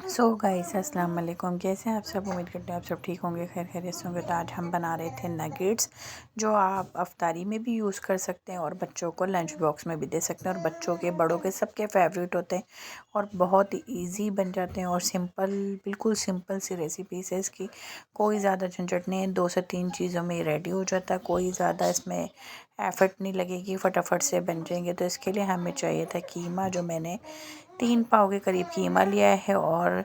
So guys अस्सलाम वालेकुम। कैसे हैं आप सब? उम्मीद करते हैं आप सब ठीक होंगे, खैर खैरियत से होंगे। तो आज हम बना रहे थे नगेट्स, जो आप अफ्तारी में भी यूज़ कर सकते हैं और बच्चों को लंच बॉक्स में भी दे सकते हैं, और बच्चों के बड़ों के सबके फेवरेट होते हैं और बहुत ही ईजी बन जाते हैं और सिंपल, बिल्कुल सिंपल सी रेसिपीज है इसकी। कोई ज़्यादा झंझट नहीं है, 2 से 3 चीज़ों में रेडी हो जाता है, कोई ज़्यादा इसमें एफर्ट नहीं लगेगी, फटाफट से बन जाएंगे। तो इसके लिए हमें चाहिए था कीमा, जो मैंने 3 पाव के करीब कीमा लिया है, और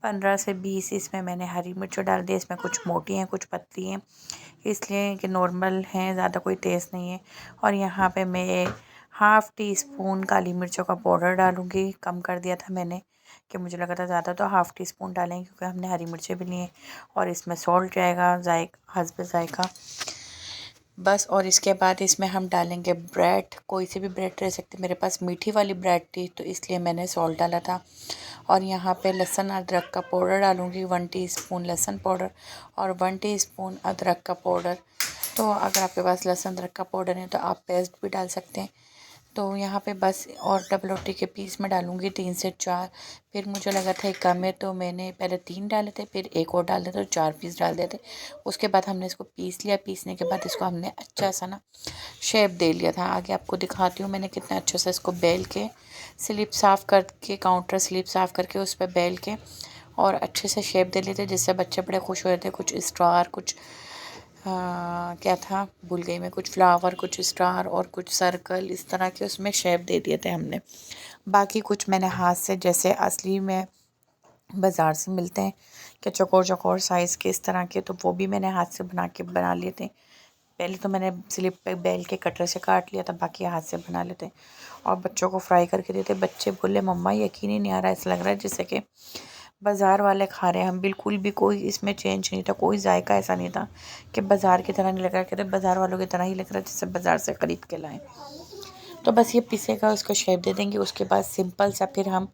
15 से 20 इसमें मैंने हरी मिर्च डाल दी। इसमें कुछ मोटी हैं कुछ पतली हैं, इसलिए कि नॉर्मल हैं, ज़्यादा कोई तेज़ नहीं है। और यहाँ पे मैं हाफ़ टी स्पून काली मिर्चों का पाउडर डालूँगी। कम कर दिया था मैंने कि मुझे लगा था ज़्यादा, तो हाफ़ टी स्पून डालेंगे क्योंकि हमने हरी मिर्चें भी ली हैं। और इसमें सॉल्ट जाएगा हस्ब ज़ायका बस। और इसके बाद इसमें हम डालेंगे ब्रेड, कोई सी भी ब्रेड रह सकती है। मेरे पास मीठी वाली ब्रेड थी तो इसलिए मैंने सॉल्ट डाला था। और यहाँ पे लहसुन अदरक का पाउडर डालूँगी, 1 टीस्पून लहसुन पाउडर और 1 टीस्पून अदरक का पाउडर। तो अगर आपके पास लहसुन अदरक का पाउडर है तो आप पेस्ट भी डाल सकते हैं। तो यहाँ पे बस, और डबल रोटी के पीस में डालूँगी 3 से 4। फिर मुझे लगा था कम है तो मैंने पहले 3 डाले थे, फिर एक और डाल देते तो 4 पीस डाल देते। उसके बाद हमने इसको पीस लिया। पीसने के बाद इसको हमने अच्छा सा ना शेप दे लिया था। आगे आपको दिखाती हूँ मैंने कितना अच्छा सा इसको बेल के, स्लिप साफ़ करके, काउंटर स्लिप साफ़ करके उस पर बेल के और अच्छे से शेप दे लेते, जिससे बच्चे बड़े खुश हो जाते। कुछ स्टार, कुछ क्या था भूल गई मैं, कुछ फ्लावर, कुछ स्टार और कुछ सर्कल, इस तरह के उसमें शेप दे दिए थे हमने। बाकी कुछ मैंने हाथ से, जैसे असली में बाज़ार से मिलते हैं कि चौकोर चौकोर साइज़ के इस तरह के, तो वो भी मैंने हाथ से बना लिए थे। पहले तो मैंने स्लिप पे बेल के कटर से काट लिया था, बाकी हाथ से बना लेते और बच्चों को फ्राई करके देते। बच्चे बोले मम्मा यकीन ही नहीं आ रहा, ऐसा लग रहा है जैसे कि बाज़ार वाले खा रहे हैं हम। बिल्कुल भी कोई इसमें चेंज नहीं था, कोई जायका ऐसा नहीं था कि बाज़ार की तरह नहीं लग रहा। कहते बाज़ार वालों की तरह ही लग रहा है जैसे बाज़ार से ख़रीद के लाएं। तो बस ये पीसेगा, उसको शेप दे देंगे। उसके बाद सिंपल सा फिर हम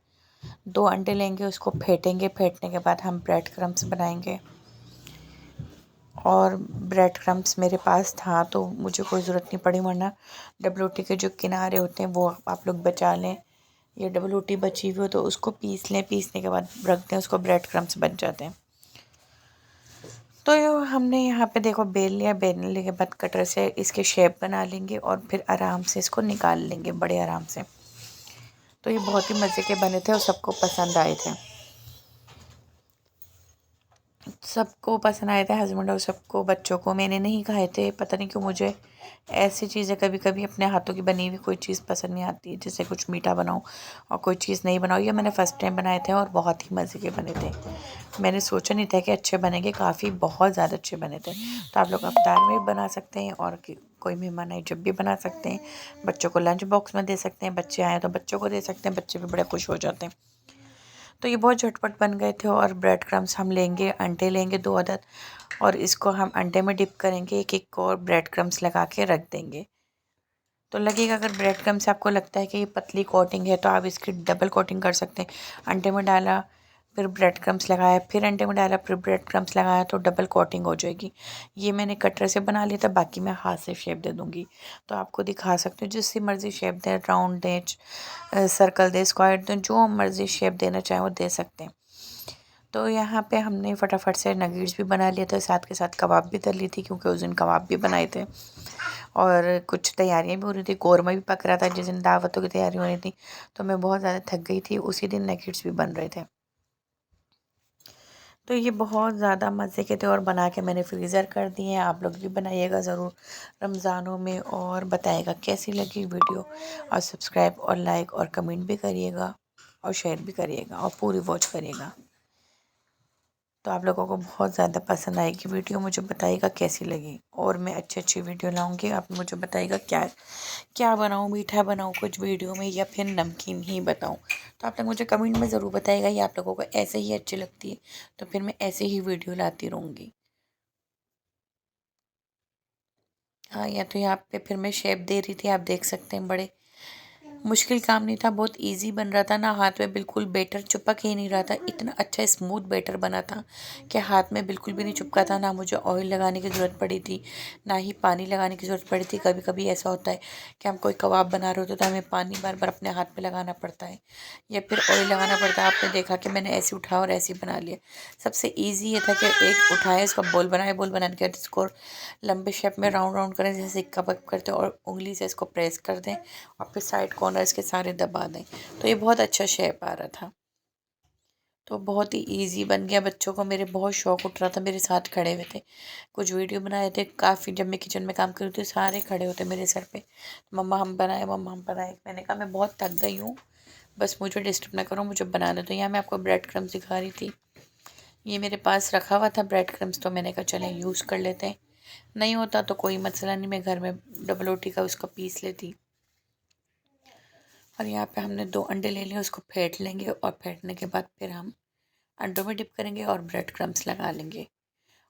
2 अंडे लेंगे, उसको फेंटेंगे। फेंटने के बाद हम ब्रेड क्रम्स बनाएंगे। और ब्रेड क्रम्स मेरे पास था तो मुझे कोई ज़रूरत नहीं पड़ी, वरना डबल रोटी के जो किनारे होते हैं वो आप लोग बचा लें, या डबल रोटी बची हुई हो तो उसको पीस लें। पीसने के बाद रख दें, उसको ब्रेड क्रम्स बन जाते हैं। तो हमने यहाँ पे देखो बेल लिया। बेलने के बाद कटर से इसके शेप बना लेंगे और फिर आराम से इसको निकाल लेंगे, बड़े आराम से। तो ये बहुत ही मज़े के बने थे और सबको पसंद आए थे। सबको पसंद आए थे, हस्बैंड और सबको, बच्चों को। मैंने नहीं खाए थे, पता नहीं क्यों मुझे ऐसी चीज़ें कभी कभी अपने हाथों की बनी हुई कोई चीज़ पसंद नहीं आती। जैसे कुछ मीठा बनाऊँ और कोई चीज़ नहीं बनाऊँ। ये मैंने फ़र्स्ट टाइम बनाए थे और बहुत ही मज़े के बने थे। मैंने सोचा नहीं था कि अच्छे बनेंगे, काफ़ी बहुत ज़्यादा अच्छे बने थे। तो आप लोग अफ्तार में भी बना सकते हैं और कोई मेहमान आए जब भी बना सकते हैं। बच्चों को लंच बॉक्स में दे सकते हैं, बच्चे आए तो बच्चों को दे सकते हैं, बच्चे भी बड़े खुश हो जाते हैं। तो ये बहुत झटपट बन गए थे। और ब्रेड क्रम्स हम लेंगे, अंडे लेंगे 2 अदद, और इसको हम अंडे में डिप करेंगे। एक एक और ब्रेड क्रम्स लगा के रख देंगे। तो लगेगा, अगर ब्रेड क्रम्स से आपको लगता है कि ये पतली कोटिंग है तो आप इसकी डबल कोटिंग कर सकते हैं। अंडे में डाला, फिर ब्रेड क्रम्स लगाया, फिर अंडे में डाला, फिर ब्रेड क्रम्स लगाया, तो डबल कोटिंग हो जाएगी। ये मैंने कटर से बना लिया था, बाकी मैं हाथ से शेप दे दूँगी। तो आपको दिखा सकती हूँ, जिससे मर्ज़ी शेप दें, राउंड दें, सर्कल दें, स्क्वायर दें, जो मर्ज़ी शेप देना चाहें वो दे सकते हैं। तो यहाँ पे हमने फटाफट से नगेट्स भी बना लिया था, साथ के साथ कबाब भी तल ली थी क्योंकि उस दिन कबाब भी बनाए थे। और कुछ तैयारियां भी हो रही थी, कौरमा भी पक रहा था जिस दिन दावतों की तैयारी हो रही थी। तो मैं बहुत ज़्यादा थक गई थी, उसी दिन नगेट्स भी बन रहे थे। तो ये बहुत ज़्यादा मज़े के थे और बना के मैंने फ्रीज़र कर दिए हैं। आप लोग भी बनाइएगा ज़रूर रमज़ानों में, और बताइएगा कैसी लगी वीडियो, और सब्सक्राइब और लाइक और कमेंट भी करिएगा और शेयर भी करिएगा और पूरी वॉच करिएगा। तो आप लोगों को बहुत ज़्यादा पसंद आएगी वीडियो। मुझे बताइएगा कैसी लगी, और मैं अच्छी अच्छी वीडियो लाऊंगी। आप मुझे बताइएगा क्या क्या बनाऊँ, मीठा बनाऊँ कुछ वीडियो में, या फिर नमकीन ही बताऊँ। तो आप लोग मुझे कमेंट में ज़रूर बताइएगा। ये आप लोगों को ऐसे ही अच्छी लगती है तो फिर मैं ऐसे ही वीडियो लाती रहूँगी। हाँ, या तो यहाँ पे फिर मैं शेप दे रही थी, आप देख सकते हैं बड़े मुश्किल काम नहीं था, बहुत इजी बन रहा था ना, हाथ में बिल्कुल बैटर चिपक ही नहीं रहा था, इतना अच्छा स्मूथ बैटर बना था कि हाथ में बिल्कुल भी नहीं चिपका था। ना मुझे ऑयल लगाने की ज़रूरत पड़ी थी, ना ही पानी लगाने की ज़रूरत पड़ी थी। कभी कभी ऐसा होता है कि हम कोई कबाब बना रहे होते हैं तो हमें पानी बार बार अपने हाथ पे लगाना पड़ता है या फिर ऑयल लगाना पड़ता है। आपने देखा कि मैंने ऐसे उठाया और ऐसे बना लिया। सबसे ईजी ये था कि एक उठाए, इसका बोल बनाए, बोल बनाने के बाद इसको लंबे शेप में राउंड राउंड करें जैसे सिक्का पक करते हैं और उंगली से इसको प्रेस कर दें और फिर साइड कॉर्नर्स के सारे दबा दें, तो ये बहुत अच्छा शेप आ रहा था। तो बहुत ही इजी बन गया। बच्चों को मेरे बहुत शौक उठ रहा था, मेरे साथ खड़े हुए थे, कुछ वीडियो बनाए थे काफ़ी। जब मैं किचन में काम कर रही थी सारे खड़े होते मेरे सर पे, मम्मा हम बनाए, मम्मा हम बनाए। मैंने कहा मैं बहुत थक गई हूँ, बस मुझे डिस्टर्ब ना करो, मुझे बनाने दो। यहाँ मैं आपको ब्रेड क्रम्स दिखा रही थी, ये मेरे पास रखा हुआ था ब्रेड क्रम्स, तो मैंने कहा चलें यूज़ कर लेते हैं। नहीं होता तो कोई मसला नहीं, मैं घर में डबल रोटी का उसका पीस लेती। और यहाँ पे हमने 2 अंडे ले लिए, उसको फेंट लेंगे और फेंटने के बाद फिर हम अंडों में डिप करेंगे और ब्रेड क्रम्स लगा लेंगे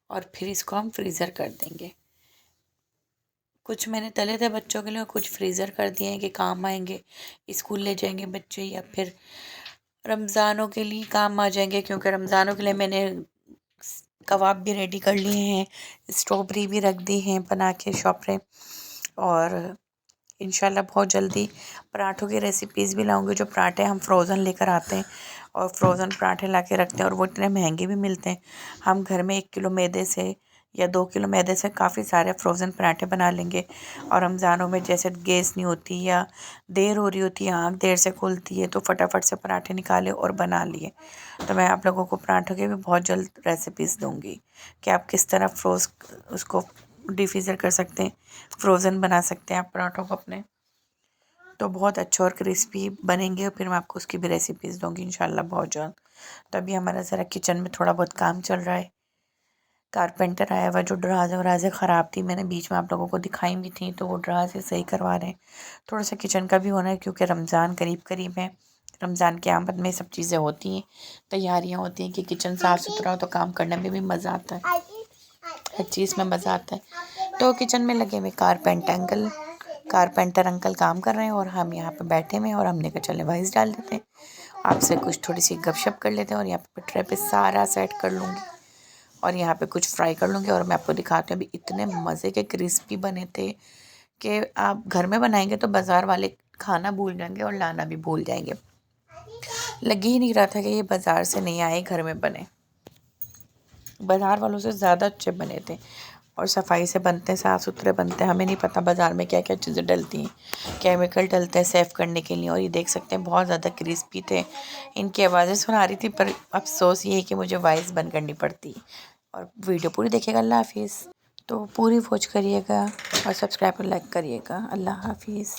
और फिर इसको हम फ्रीज़र कर देंगे। कुछ मैंने तले थे बच्चों के लिए और कुछ फ्रीज़र कर दिए हैं कि काम आएंगे, स्कूल ले जाएंगे बच्चे या फिर रमज़ानों के लिए काम आ जाएंगे, क्योंकि रमज़ानों के लिए मैंने कबाब भी रेडी कर लिए हैं, स्ट्रॉबेरी भी रख दी हैं बना के शॉप पे। और इंशाल्लाह बहुत जल्दी पराठों की रेसिपीज़ भी लाऊंगी। जो पराठे हम फ्रोज़न लेकर आते हैं और फ्रोज़न पराठे ला के रखते हैं और वो इतने महंगे भी मिलते हैं, हम घर में 1 किलो मैदे से या 2 किलो मैदे से काफ़ी सारे फ्रोज़न पराठे बना लेंगे। और रमज़ानों में जैसे गैस नहीं होती या देर हो रही होती है, आँख देर से खुलती है, तो फटाफट से पराठे निकाले और बना लिए। तो मैं आप लोगों को पराठों की भी बहुत जल्द रेसिपीज़ दूँगी कि आप किस तरह उसको डिफ्रीज़र कर सकते हैं, फ्रोज़न बना सकते हैं आप पराठों को अपने, तो बहुत अच्छे और क्रिस्पी बनेंगे। और फिर मैं आपको उसकी भी रेसिपीज़ दूँगी इंशाल्लाह बहुत जल्द। तो अभी हमारा ज़रा किचन में थोड़ा बहुत काम चल रहा है। कारपेंटर आया हुआ, जो दराज़ें वराज़ें ख़राब थी, मैंने बीच में आप लोगों को दिखाई भी थी, तो वो दराज़ें सही करवा रहे हैं। थोड़ा सा किचन का भी होना है क्योंकि रमज़ान करीब करीब है। रमज़ान की आमद में सब चीज़ें होती हैं, तैयारियाँ होती हैं कि किचन साफ़ सुथरा हो तो काम करने में भी मज़ा आता है, हर चीज़ में मज़ा आता है। तो किचन में लगे हुए कारपेंटर अंकल काम कर रहे हैं और हम यहाँ पे बैठे हुए हैं और हमने कहा चले वॉइस डाल देते हैं, आपसे कुछ थोड़ी सी गपशप कर लेते हैं। और यहाँ पे ट्रे पे सारा सेट कर लूँगी और यहाँ पे कुछ फ्राई कर लूँगी और मैं आपको दिखाती हूँ। अभी इतने मज़े के क्रिस्पी बने थे कि आप घर में बनाएंगे तो बाज़ार वाले खाना भूल जाएंगे और लाना भी भूल जाएंगे। लग ही नहीं रहा था कि ये बाज़ार से नहीं आए, घर में बने। बाज़ार वालों से ज़्यादा अच्छे बने थे और सफाई से बनते हैं, साफ़ सुथरे बनते हैं। हमें नहीं पता बाज़ार में क्या क्या चीज़ें डलती हैं, केमिकल डलते हैं सेफ़ करने के लिए। और ये देख सकते हैं बहुत ज़्यादा क्रिस्पी थे, इनकी आवाज़ें सुना रही थी, पर अफसोस ये है कि मुझे वॉइस बंद करनी पड़ती है। और वीडियो पूरी देखिएगा, अल्लाह हाफिज़। तो पूरी वॉच करिएगा और सब्सक्राइब और लाइक करिएगा। अल्लाह हाफिज़।